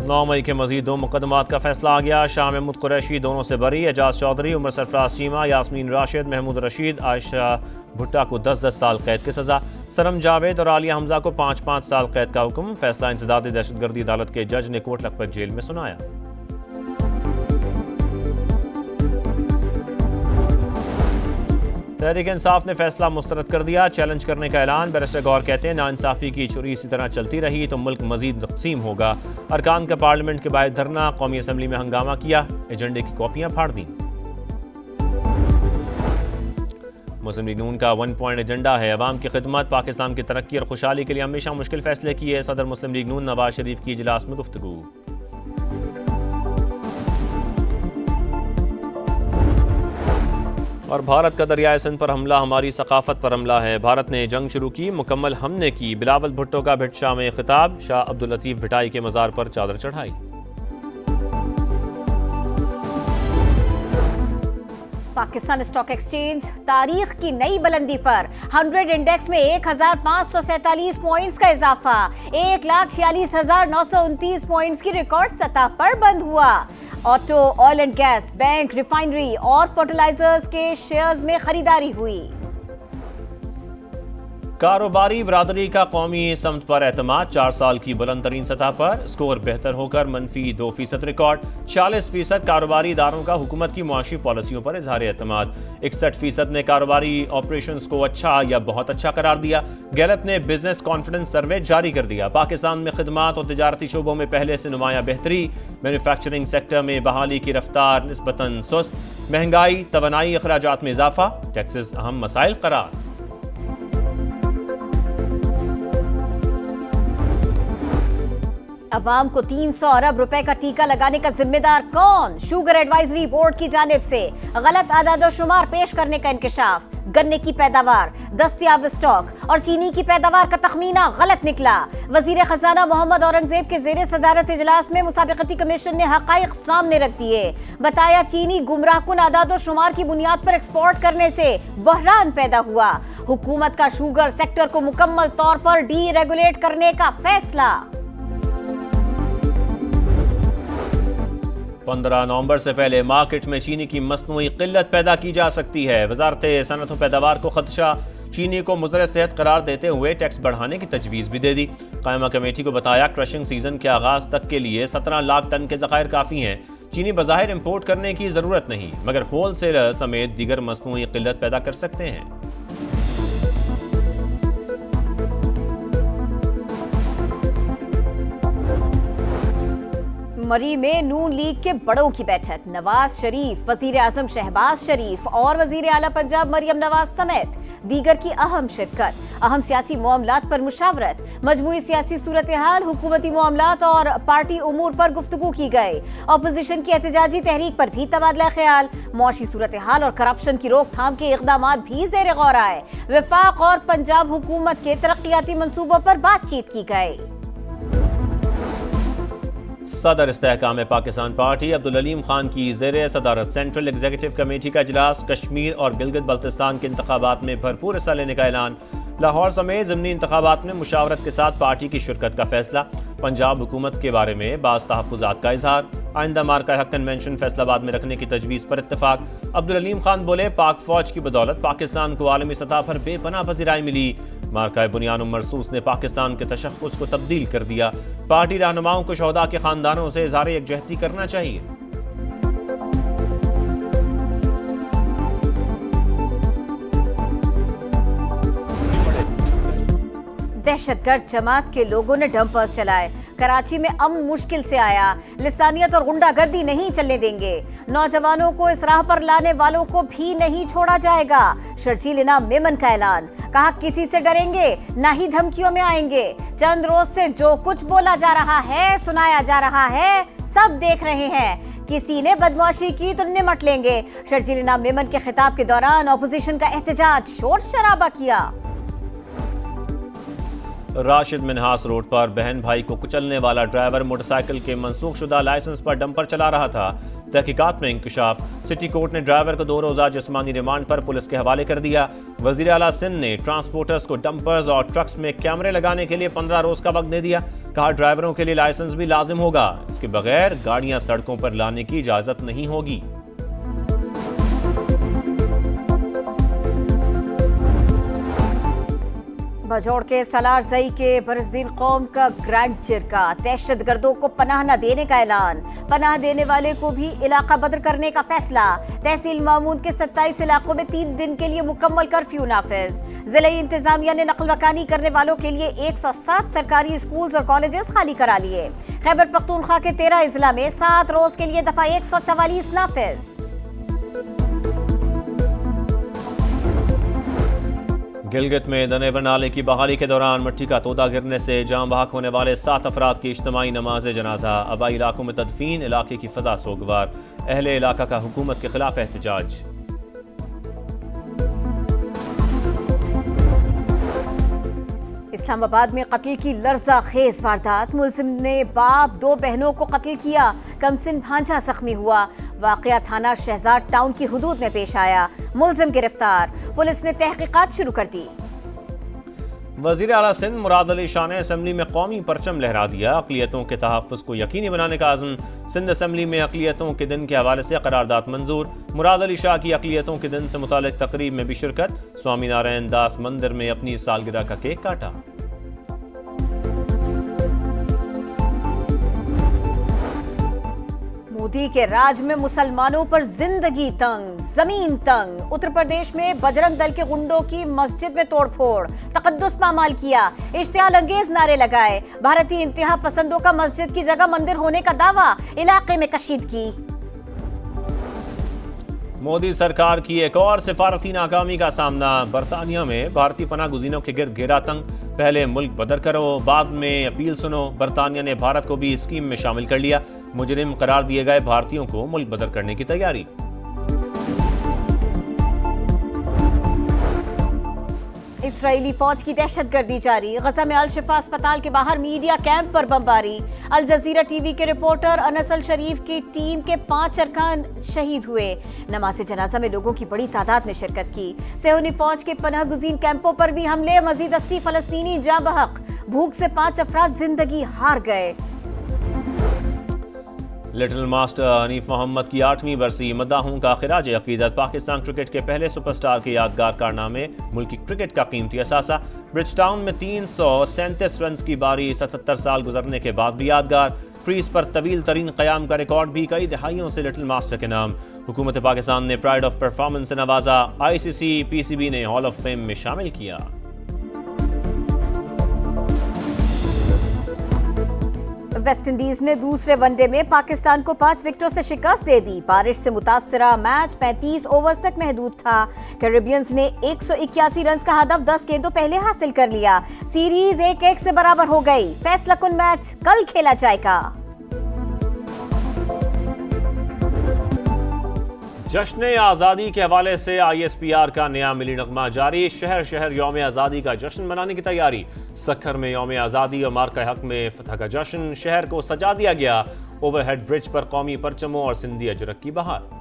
9 मई के मजीद 2 मुकदमात का फैसला आ गया। शाह महमूद कुरैशी दोनों से बरी, एजाज चौधरी, उमर सरफराज चीमा, यास्मीन राशिद, महमूद रशीद, आयशा भुट्टा को 10-10 साल कैद की सजा। सरम जावेद और आलिया हमजा को 5-5 साल कैद का हुक्म। फैसला इंसदादी दहशतगर्दी अदालत के जज ने कोट लखपत जेल में सुनाया। तहरीक इंसाफ ने फैसला मुस्तरद कर दिया, चैलेंज करने का ऐलान। बैरिस्टर गौर कहते हैं नाइंसाफी की छुरी इसी तरह चलती रही तो मुल्क मजीद तकसीम होगा। अरकान का पार्लियामेंट के बाहर धरना, कौमी असम्बली में हंगामा किया, एजेंडे की कॉपियां फाड़ दी। मुस्लिम लीग नून का 1 पॉइंट एजेंडा है अवाम की खिदमत, पाकिस्तान की तरक्की और खुशहाली के लिए हमेशा मुश्किल फैसले किए। सदर मुस्लिम लीग नून नवाज शरीफ की इजलास में गुफ्तगू। और भारत का दरियाए सिंध पर हमला हमारी सकाफत पर हमला है। भारत ने जंग शुरू की, मुकम्मल हमने की। बिलावल भुट्टो का भिट शाह में खिताब, शाह अब्दुल लतीफ भिटाई के मज़ार पर चादर चढ़ाई। पाकिस्तान स्टॉक एक्सचेंज तारीख की नई बुलंदी पर। 100 इंडेक्स में 1547 पॉइंट्स का इजाफा, 1,46,929 पॉइंट्स की रिकॉर्ड सतह पर बंद हुआ। Auto, oil and gas, bank, refinery और फर्टिलाइजर्स के शेयर्स में खरीदारी हुई। कारोबारी बरादरी का कौमी समत पर एतमाद 4 साल की बुलंद तरीन सतह पर। स्कोर बेहतर होकर -2% रिकॉर्ड। 46% कारोबारी इदारों का हुकूमत की मुआशी पॉलिसियों पर इजहार एतमाद। 61% ने कारोबारी ऑपरेशंस को अच्छा या बहुत अच्छा करार दिया। गैलप ने बिजनेस कॉन्फिडेंस सर्वे जारी कर दिया। पाकिस्तान में खिदमात और तिजारती शोबों में पहले से नुमाया बेहतरी। मैन्युफैक्चरिंग सेक्टर में बहाली की रफ्तार निस्बतन सुस्त। महंगाई, तवानाई अखराजात में इजाफा, टैक्सेस अहम मसाइल करार। अवाम को 300 अरब रुपए का टीका लगाने का जिम्मेदार कौन? शुगर एडवाइजरी बोर्ड की जानिब से गलत आदादोशुमार पेश करने का इंकशाफ। गन्ने की पैदावार, दस्तयाब स्टॉक और चीनी की पैदावार का तखमीना गलत निकला। वजीर खजाना मोहम्मद औरंगजेब के जेर सदारत इजलास में मुसाबिकती कमीशन ने हकाइक सामने रख दिए। बताया चीनी गुमराहकुन आदादोशुमार की बुनियाद पर एक्सपोर्ट करने से बहरान पैदा हुआ। हुकूमत का शुगर सेक्टर को मुकम्मल तौर पर डीरेगुलेट करने का फैसला। 15 नवंबर से पहले मार्केट में चीनी की मसनूई किल्लत पैदा की जा सकती है। वजारत सनअत व पैदावार को खदशा, चीनी को मुज़र सेहत करार देते हुए टैक्स बढ़ाने की तजवीज़ भी दे दी। कायमा कमेटी को बताया क्रशिंग सीजन के आगाज तक के लिए 17 लाख टन के ज़खायर काफ़ी हैं। चीनी बज़ाहिर इम्पोर्ट करने की ज़रूरत नहीं, मगर होल सेलर समेत दीगर मसनूई किल्लत पैदा कर सकते हैं। मरी में नून लीग के बड़ों की बैठक। नवाज शरीफ, वजीर आजम शहबाज शरीफ और वजीर आला पंजाब मरियम नवाज समेत दीगर की अहम शिरकत। अहम सियासी मामलात पर मुशावरत, मजमूई सियासी सूरत हाल, हुकूमती मामलात और पार्टी उमूर पर गुफ्तगू की गई। अपोजिशन की एहतजाजी तहरीक पर भी तबादला ख्याल। मुआशी सूरत हाल और करप्शन की रोकथाम के इकदाम भी ज़ेर गौर आए। वफाक और पंजाब हुकूमत के तरक्याती मंसूबों पर बातचीत की गई। सदर इस्तेहकाम पाकिस्तान पार्टी अब्दुल अलीम खान की ज़ेर सदारत सेंट्रल एग्जीक्यूटिव कमेटी का इजलास। कश्मीर और गिलगित बल्तिस्तान के इंतखाबात में भरपूर हिस्सा लेने का ऐलान। लाहौर समेत ज़िमनी इंतखाबात में मुशावरत के साथ पार्टी की शिरकत का फैसला। पंजाब हुकूमत के बारे में बाज़ तहफ़्फ़ुज़ात का इजहार। आइंदा मार्का हक कन्वेंशन फैसलाबाद में रखने की तजवीज़ पर इत्तफाक। अब्दुल अलीम खान बोले पाक फौज की बदौलत पाकिस्तान को आलमी सतह पर बेपनाह पज़ीराई मिली। मार्का बुनियान मरसूस ने पाकिस्तान के तशख़्ख़ुस को तब्दील कर दिया। पार्टी रहनुमाओं को शहदा के खानदानों से इज़हार यकजहती करना चाहिए। दहशतगर्द जमात के लोगों ने डंपर्स चलाए। कराची में अमन मुश्किल से आया। लिसानियत और गुंडागर्दी नहीं चलने देंगे। नौजवानों को इस राह पर लाने वालों को भी नहीं छोड़ा जाएगा। शर्जील इनाम मेमन का ऐलान। कहा किसी से डरेंगे ना ही धमकियों में आएंगे। चंद रोज से जो कुछ बोला जा रहा है, सुनाया जा रहा है, सब देख रहे हैं। किसी ने बदमाशी की तो निमट लेंगे। शर्जील इनाम मेमन के खिताब के दौरान अपोजिशन का एहतजाज, शोर शराबा किया। राशिद मिनहास रोड पर बहन भाई को कुचलने वाला ड्राइवर मोटरसाइकिल के मनसूख शुदा लाइसेंस पर डंपर चला रहा था। तहकीकात में इंकशाफ। सिटी कोर्ट ने ड्राइवर को 2 रोज़ा जिस्मानी रिमांड पर पुलिस के हवाले कर दिया। वज़ीर आला सिंध ने ट्रांसपोर्टर्स को डंपर्स और ट्रक्स में कैमरे लगाने के लिए 15 रोज का वक्त दे दिया। कहा ड्राइवरों के लिए लाइसेंस भी लाजिम होगा, इसके बगैर गाड़ियां सड़कों पर लाने की इजाजत नहीं होगी। बजौड़ के सलार जई के बरसदीन कौम का ग्रैंड जिरका, दहशतगर्दों को पनाह न देने का ऐलान, पनाह देने वाले को भी इलाका बदर करने का फैसला। तहसील मामूद के 27 इलाकों में 3 दिन के लिए मुकम्मल कर्फ्यू नाफिज। जिला इंतजामिया ने नकल मकानी करने वालों के लिए 107 सरकारी स्कूल और कॉलेजेस खाली करा लिए। खैबर पख्तूनख्वा के 13 अजला में 7 रोज के लिए दफा 144 नाफिज। गिलगित में दनेवर नाले की बहाली के दौरान मिट्टी का तोदा गिरने से जाम बहक होने वाले 7 अफराद की इज्तिमाई नमाज जनाजा। आबाई इलाकों में तदफीन, इलाके की फजा सोगवार। अहले इलाका का हुकूमत के खिलाफ एहतजाज। इस्लामाबाद में कत्ल की लर्जा खेज वारदात, मुलजिम ने बाप 2 बहनों को कत्ल किया, कमसिन भांजा जख्मी हुआ। वाकया थाना शहजाद टाउन की हुदूद में पेश आया, मुलजिम गिरफ्तार, पुलिस ने तहकीकात शुरू कर दी। वज़ीर आला सिंध मुराद अली शाह ने असम्बली में कौमी परचम लहरा दिया। अक़लियतों के तहफ़्फ़ुज़ को यकीनी बनाने का आज़म। सिंध असम्बली में अक़लियतों के दिन के हवाले से करारदाद मंजूर। मुराद अली शाह की अक़लियतों के दिन से मुतालिक तकरीब में भी शिरकत। स्वामी नारायण दास मंदिर में अपनी सालगिरह का केक काटा। मोदी के राज में मुसलमानों पर जिंदगी तंग, जमीन तंग। उत्तर प्रदेश में बजरंग दल के गुंडों की मस्जिद में तोड़फोड़, तकद्दुस पामाल किया, इश्तियाल अंगेज नारे लगाए। भारतीय इंतहा पसंदों का मस्जिद की जगह मंदिर होने का दावा, इलाके में कशीदगी। मोदी सरकार की एक और सिफारती नाकामी का सामना। बरतानिया में भारतीय पनाह गुज़ीरों के गिर्द घेरा तंग। पहले मुल्क बदर करो, बाद में अपील सुनो। बरतानिया ने भारत को भी स्कीम में शामिल कर लिया। मुजरिम करार दिए गए भारतीयों को मुल्क बदर करने की तैयारी। इस्राएली फौज की दहशतगर्दी जारी। गजा में अल शिफा अस्पताल के बाहर मीडिया कैंप पर बमबारी। अल जजीरा टीवी के रिपोर्टर अनस अल शरीफ की टीम के 5 अरकान शहीद हुए। नमाज जनाजा में लोगों की बड़ी तादाद ने शिरकत की। सेहूनी फौज के पनाह गुज़ीर कैंपों पर भी हमले, मजीद 80 फलस्तीनी जाँ बहक। भूख से 5 अफराद जिंदगी हार गए। लिटिल मास्टर हनीफ मोहम्मद की 8वीं बरसी। मद्दाहों का खिराज अकीदत। पाकिस्तान क्रिकेट के पहले सुपरस्टार के यादगार कारनामे, मुल्की क्रिकेट का कीमती असासा। ब्रिज टाउन में 337 रन की बारी 77 साल गुजरने के बाद भी यादगार। क्रीज पर तवील तरीन क़याम का रिकॉर्ड भी कई दहाइयों से लिटिल मास्टर के नाम। हुकूमत पाकिस्तान ने प्राइड ऑफ परफॉर्मेंस से नवाजा। ICC PCB ने हॉल ऑफ फेम में शामिल किया। वेस्टइंडीज ने दूसरे वनडे में पाकिस्तान को 5 विकेटों से शिकस्त दे दी। बारिश से मुतासरा मैच 35 ओवर्स तक महदूद था। कैरेबियंस ने 181 रन का हदफ 10 गेंदों पहले हासिल कर लिया। सीरीज 1-1 से बराबर हो गई। फैसला कुन मैच कल खेला जाएगा। जश्न आज़ादी के हवाले से ISPR का नया मिली नगमा जारी। शहर शहर यौम आज़ादी का जश्न मनाने की तैयारी। सखर में यौम आज़ादी और मार्का हक में फतह का जश्न। शहर को सजा दिया गया। ओवरहेड ब्रिज पर कौमी परचमों और सिंधी अजरक की बहार।